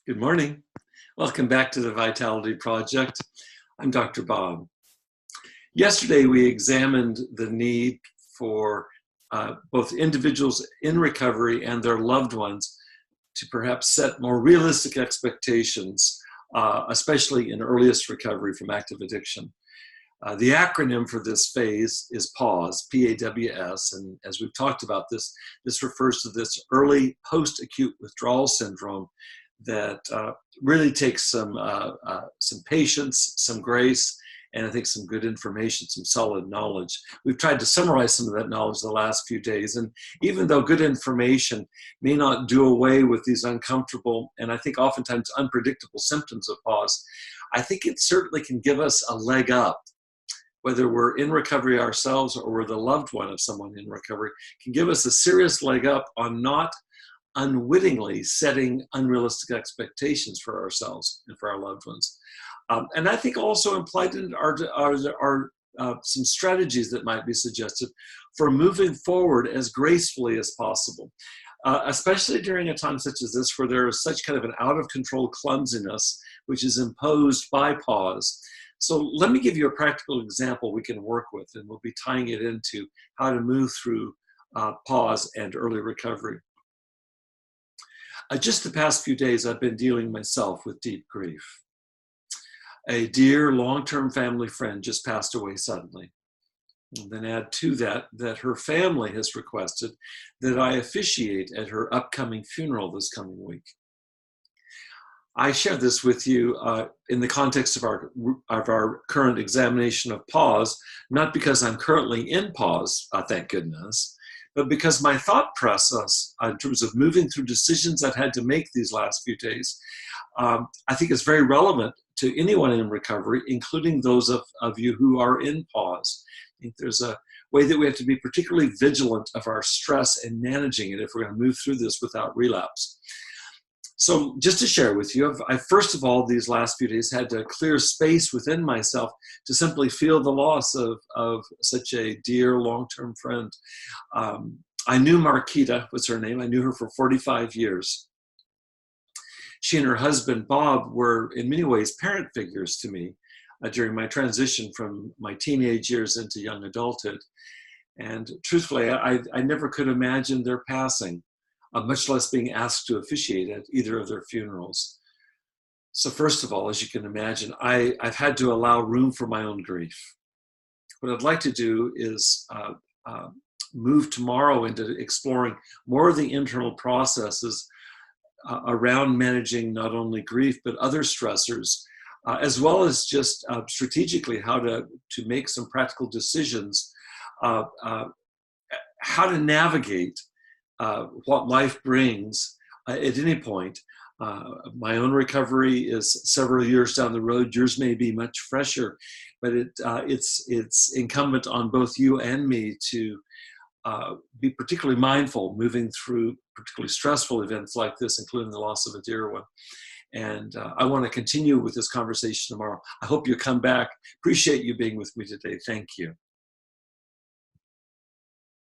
Good morning. Welcome back to the Vitality Project. I'm Dr. Bob. Yesterday, we examined the need for both individuals in recovery and their loved ones to perhaps set more realistic expectations, especially in earliest recovery from active addiction. The acronym for this phase is PAWS, P-A-W-S, and as we've talked about this refers to this early post-acute withdrawal syndrome that really takes some patience, some grace, and I think some good information, some solid knowledge. We've tried to summarize some of that knowledge the last few days, and even though good information may not do away with these uncomfortable and I think oftentimes unpredictable symptoms of PAWS, I think it certainly can give us a leg up. Whether we're in recovery ourselves or we're the loved one of someone in recovery, can give us a serious leg up on not unwittingly setting unrealistic expectations for ourselves and for our loved ones. And I think also implied in are some strategies that might be suggested for moving forward as gracefully as possible, especially during a time such as this where there is such kind of an out-of-control clumsiness which is imposed by PAWS. So let me give you a practical example we can work with, and we'll be tying it into how to move through PAWS and early recovery. Just the past few days, I've been dealing myself with deep grief. A dear long-term family friend just passed away suddenly. And then add to that her family has requested that I officiate at her upcoming funeral this coming week. I share this with you in the context of our current examination of PAWS, not because I'm currently in PAWS, thank goodness, but because my thought process in terms of moving through decisions I've had to make these last few days, I think is very relevant to anyone in recovery, including those of you who are in PAWS. I think there's a way that we have to be particularly vigilant of our stress and managing it if we're going to move through this without relapse. So just to share with you, I first of all, these last few days had to clear space within myself to simply feel the loss of such a dear long-term friend. I knew Marquita, was her name. I knew her for 45 years. She and her husband, Bob, were in many ways parent figures to me during my transition from my teenage years into young adulthood. And truthfully, I never could imagine their passing, much less being asked to officiate at either of their funerals. So first of all, as you can imagine, I've had to allow room for my own grief. What I'd like to do is move tomorrow into exploring more of the internal processes around managing not only grief, but other stressors, as well as just strategically how to make some practical decisions, how to navigate what life brings at any point. My own recovery is several years down the road. Yours may be much fresher, but it's incumbent on both you and me to be particularly mindful moving through particularly stressful events like this, including the loss of a dear one. And I want to continue with this conversation tomorrow. I hope you come back. Appreciate you being with me today. Thank you.